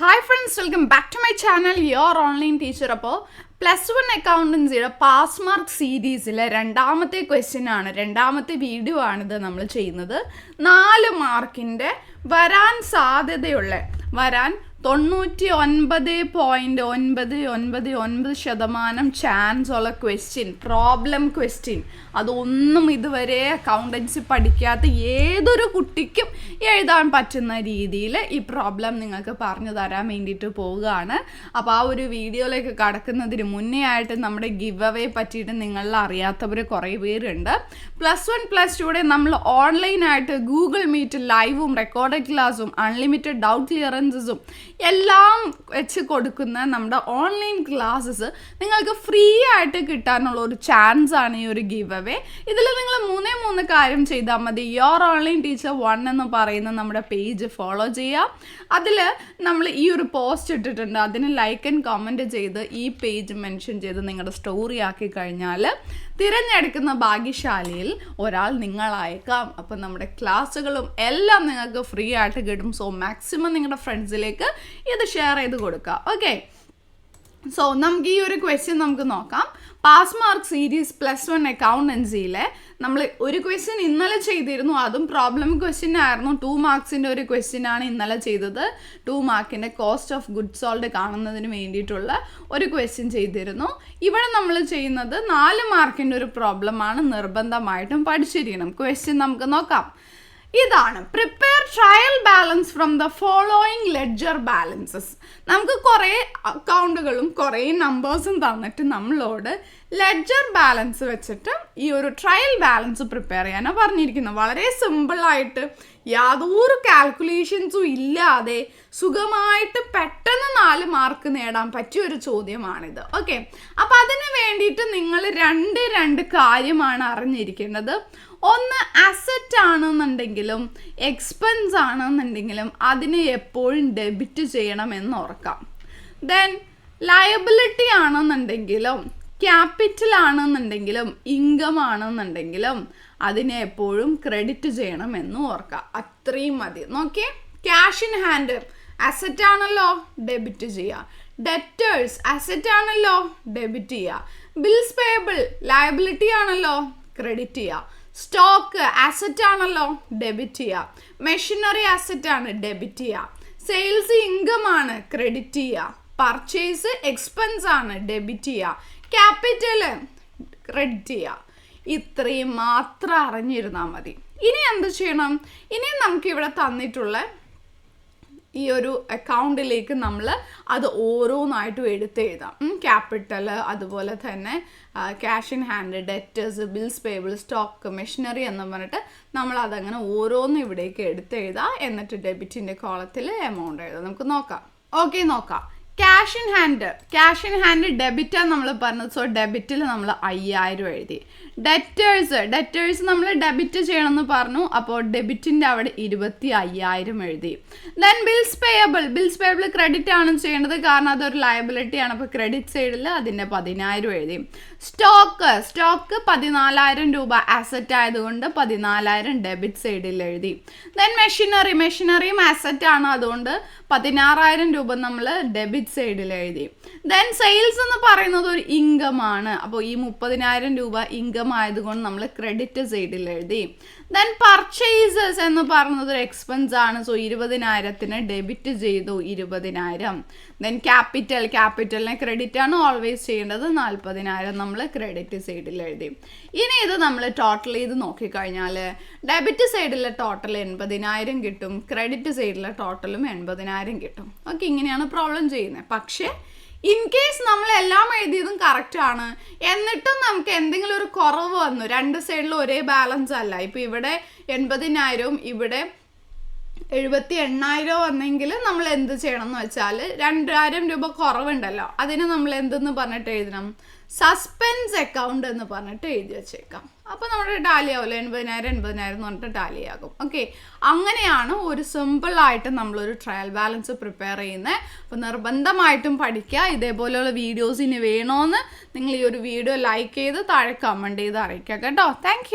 Hi friends, welcome back to my channel, your online teacher. അപ്പോൾ +1 അക്കൗണ്ടൻസിയുടെ pass mark സീരീസിലെ രണ്ടാമത്തെ question ആണ്, രണ്ടാമത്തെ വീഡിയോ ആണിത് നമ്മൾ ചെയ്യുന്നത്. 4 മാർക്കിൻ്റെ വരാൻ സാധ്യതയുള്ള 99.999% ചാൻസ് ഉള്ള ക്വസ്റ്റ്യൻ, പ്രോബ്ലം ക്വസ്റ്റ്യൻ, അതൊന്നും ഇതുവരെ അക്കൗണ്ടൻസി പഠിക്കാത്ത ഏതൊരു കുട്ടിക്കും എഴുതാൻ പറ്റുന്ന രീതിയിൽ ഈ പ്രോബ്ലം നിങ്ങൾക്ക് പറഞ്ഞു തരാൻ വേണ്ടിയിട്ട് പോവുകയാണ്. അപ്പോൾ ആ ഒരു വീഡിയോയിലേക്ക് കടക്കുന്നതിന് മുന്നേ ആയിട്ട് നമ്മുടെ ഗിവ് അവേ പറ്റിയിട്ട് നിങ്ങളിൽ അറിയാത്തവർ കുറേ പേരുണ്ട്. +1 +2 നമ്മൾ ഓൺലൈനായിട്ട് ഗൂഗിൾ മീറ്റ് ലൈവും റെക്കോർഡഡ് ക്ലാസ്സും അൺലിമിറ്റഡ് ഡൗട്ട് ക്ലിയറൻസസും എല്ലാം വെച്ച് കൊടുക്കുന്ന നമ്മുടെ ഓൺലൈൻ ക്ലാസ്സസ് നിങ്ങൾക്ക് ഫ്രീ ആയിട്ട് കിട്ടാനുള്ള ഒരു ചാൻസ് ആണ് ഈ ഒരു ഗിവ് അവേ. ഇതിൽ നിങ്ങൾ 3 കാര്യം ചെയ്താൽ മതി. യോർ ഓൺലൈൻ ടീച്ചർ 1 എന്ന് പറയുന്ന നമ്മുടെ പേജ് ഫോളോ ചെയ്യുക. അതിൽ നമ്മൾ ഈ ഒരു പോസ്റ്റ് ഇട്ടിട്ടുണ്ട്, അതിന് ലൈക്ക് ആൻഡ് കമൻറ്റ് ചെയ്ത് ഈ പേജ് മെൻഷൻ ചെയ്ത് നിങ്ങളുടെ സ്റ്റോറി ആക്കി കഴിഞ്ഞാൽ തിരഞ്ഞെടുക്കുന്ന ഭാഗ്യശാലിയിൽ ഒരാൾ നിങ്ങളായേക്കാം. അപ്പം നമ്മുടെ ക്ലാസ്സുകളും എല്ലാം നിങ്ങൾക്ക് ഫ്രീ ആയിട്ട് കിട്ടും. സോ മാക്സിമം നിങ്ങളുടെ ഫ്രണ്ട്സിലേക്ക് ഇത് ഷെയർ ചെയ്ത് കൊടുക്കുക. ഓക്കെ, സോ നമുക്ക് ഈ ഒരു ക്വസ്റ്റ്യൻ നമുക്ക് നോക്കാം. പാസ് മാർക്ക് സീരീസ് +1 അക്കൗണ്ടൻസിയിലെ നമ്മൾ ഒരു ക്വസ്റ്റ്യൻ ഇന്നലെ ചെയ്തിരുന്നു, അതും പ്രോബ്ലം ക്വസ്റ്റ്യൻ ആയിരുന്നു. 2 മാർക്സിൻ്റെ ഒരു ക്വസ്റ്റ്യൻ ആണ് ഇന്നലെ ചെയ്തത്. 2 മാർക്കിൻ്റെ കോസ്റ്റ് ഓഫ് ഗുഡ്സ് സോൾഡ് കാണുന്നതിന് വേണ്ടിയിട്ടുള്ള ഒരു ക്വസ്റ്റ്യൻ ചെയ്തിരുന്നു. ഇവിടെ നമ്മൾ ചെയ്യുന്നത് 4 മാർക്കിൻ്റെ ഒരു പ്രോബ്ലമാണ്, നിർബന്ധമായിട്ടും പഠിച്ചിരിക്കണം. ക്വസ്റ്റ്യൻ നമുക്ക് നോക്കാം. ഇതാണ്, prepare trial balance from the following ledger balances. നമുക്ക് കുറേ അക്കൗണ്ടുകളും കുറേ നമ്പേഴ്സും തന്നിട്ട് നമ്മളോട് ലെഡ്ജർ ബാലൻസ് വെച്ചിട്ട് ഈ ഒരു ട്രയൽ ബാലൻസ് പ്രിപ്പയർ ചെയ്യാനാണ് പറഞ്ഞിരിക്കുന്നത്. വളരെ സിമ്പിളായിട്ട് യാതൊരു കാൽക്കുലേഷൻസും ഇല്ലാതെ സുഖമായിട്ട് പെട്ടെന്ന് 4 മാർക്ക് നേടാൻ പറ്റിയ ഒരു ചോദ്യമാണിത്. ഓക്കെ, അപ്പം അതിന് വേണ്ടിയിട്ട് നിങ്ങൾ രണ്ട് കാര്യമാണ് അറിഞ്ഞിരിക്കേണ്ടത്. ഒന്ന്, അസറ്റ് ആണെന്നുണ്ടെങ്കിലും എക്സ്പെൻസ് ആണെന്നുണ്ടെങ്കിലും അതിനെ എപ്പോഴും ഡെബിറ്റ് ചെയ്യണമെന്ന് ഓർക്കാം. ദെൻ ലയബിലിറ്റി ആണെന്നുണ്ടെങ്കിലും ക്യാപിറ്റൽ ആണെന്നുണ്ടെങ്കിലും ഇൻകം ആണെന്നുണ്ടെങ്കിലും അതിനെ എപ്പോഴും ക്രെഡിറ്റ് ചെയ്യണമെന്ന് ഓർക്കുക. അത്രയും മതി. നോക്കിയേ, ക്യാഷ് ഇൻ ഹാൻഡ് അസറ്റ് ആണല്ലോ, ഡെബിറ്റ് ചെയ്യുക. ഡെറ്റേഴ്സ് അസറ്റ് ആണല്ലോ, ഡെബിറ്റ് ചെയ്യുക. ബിൽസ് പേയബിൾ ലയബിലിറ്റി ആണല്ലോ, ക്രെഡിറ്റ് ചെയ്യുക. സ്റ്റോക്ക് അസറ്റ് ആണല്ലോ, ഡെബിറ്റ് ചെയ്യുക. മെഷീനറി അസറ്റ് ആണ്, ഡെബിറ്റ് ചെയ്യുക. സെയിൽസ് ഇൻകം ആണ്, ക്രെഡിറ്റ് ചെയ്യുക. പർച്ചേസ് എക്സ്പെൻസ് ആണ്, ഡെബിറ്റ് ചെയ്യുക. ക്യാപിറ്റൽ ക്രെഡിറ്റ് ചെയ്യുക. ഇത്രയും മാത്രം അറിഞ്ഞിരുന്നാൽ മതി. ഇനി എന്ത് ചെയ്യണം? ഇനി നമുക്കിവിടെ തന്നിട്ടുള്ള ഈ ഒരു അക്കൗണ്ടിലേക്ക് നമ്മൾ അത് ഓരോന്നായിട്ടും എടുത്തെഴുതാം. ക്യാപിറ്റൽ, അതുപോലെ തന്നെ cash in hand, debtors, bills payable, stock, machinery എന്ന് പറഞ്ഞിട്ട് നമ്മൾ അതങ്ങനെ ഓരോന്നും ഇവിടേക്ക് എടുത്തെഴുതാം. എന്നിട്ട് ഡെബിറ്റിൻ്റെ കോളത്തിൽ എമൗണ്ട് എഴുതാം. നമുക്ക് നോക്കാം. ഓക്കെ, നോക്കാം. ക്യാഷ് ഇൻ ഹാൻഡ് ഡെബിറ്റാണ് നമ്മൾ പറഞ്ഞത്. സോ ഡെബിറ്റിൽ നമ്മൾ 5000 എഴുതി. ഡെറ്റേഴ്സ് നമ്മൾ ഡെബിറ്റ് ചെയ്യണമെന്ന് പറഞ്ഞു, അപ്പോൾ ഡെബിറ്റിൻ്റെ അവിടെ 25,000 എഴുതി. ദെൻ ബിൽസ് പേയബിൾ ക്രെഡിറ്റ് ആണ് ചെയ്യേണ്ടത്, കാരണം അതൊരു ലയബിലിറ്റി ആണ്. അപ്പോൾ ക്രെഡിറ്റ് സൈഡിൽ അതിൻ്റെ 10,000 എഴുതി. സ്റ്റോക്ക് 14,000 രൂപ അസറ്റ് ആയതുകൊണ്ട് 14,000 ഡെബിറ്റ് സൈഡിൽ എഴുതി. ദെൻ മെഷീനറിയും അസറ്റ് ആണ്, അതുകൊണ്ട് 16,000 രൂപ നമ്മൾ ഡെബിറ്റ് സൈഡിൽ എഴുതി. ദെൻ സെയിൽസ് എന്ന് പറയുന്നത് ഒരു ഇൻകം ആണ്, അപ്പോൾ ഈ 30,000 രൂപ ഇൻകം ആയതുകൊണ്ട് നമ്മൾ ക്രെഡിറ്റ് സൈഡിൽ എഴുതി. ദെൻ പർച്ചേസസ് എന്ന് പറയുന്നത് ഒരു എക്സ്പെൻസ് ആണ്, സോ 20,000 ഡെബിറ്റ് ചെയ്തു 20,000. ദെൻ ക്യാപിറ്റലിനെ ക്രെഡിറ്റ് ആണ് ഓൾവേസ് ചെയ്യേണ്ടത്, 40,000 നമ്മൾ ക്രെഡിറ്റ് സൈഡിൽ എഴുതി. ഇനി ഇത് നമ്മൾ ടോട്ടൽ ചെയ്ത് നോക്കിക്കഴിഞ്ഞാൽ ഡെബിറ്റ് സൈഡിലെ ടോട്ടൽ 80,000 കിട്ടും, ക്രെഡിറ്റ് സൈഡിലെ ടോട്ടലും 80,000 കിട്ടും. ഓക്കെ, ഇങ്ങനെയാണ് പ്രോബ്ലം ചെയ്യുന്നത്. പക്ഷേ ഇൻ കേസ് നമ്മൾ എല്ലാം എഴുതിയതും കറക്റ്റ് ആണ്, എന്നിട്ടും നമുക്ക് എന്തെങ്കിലും ഒരു കുറവ് വന്നു, 2 സൈഡിലും ഒരേ ബാലൻസ് അല്ല, ഇപ്പോൾ ഇവിടെ 80,000 ഇവിടെ 78,000 വന്നെങ്കിൽ നമ്മൾ എന്ത് ചെയ്യണം എന്ന് വെച്ചാൽ 2,000 രൂപ കുറവുണ്ടല്ലോ, അതിന് നമ്മൾ എന്തെന്ന് പറഞ്ഞിട്ട് എഴുതണം? സസ്പെൻസ് അക്കൗണ്ട് എന്ന് പറഞ്ഞിട്ട് എഴുതി വെച്ചേക്കാം. അപ്പോൾ നമ്മുടെ ടാലി ആവില്ല, 80,000 എന്ന് പറഞ്ഞിട്ട് ടാലി ആകും. ഓക്കെ, അങ്ങനെയാണ് ഒരു സിമ്പിളായിട്ട് നമ്മളൊരു ട്രയൽ ബാലൻസ് പ്രിപ്പയർ ചെയ്യുന്നത്. അപ്പോൾ നിർബന്ധമായിട്ടും പഠിക്കുക. ഇതേപോലെയുള്ള വീഡിയോസ് ഇനി വേണമെന്ന് നിങ്ങൾ ഈ ഒരു വീഡിയോ ലൈക്ക് ചെയ്ത് താഴെ കമൻറ്റ് ചെയ്ത് അറിയിക്കുക കേട്ടോ. താങ്ക്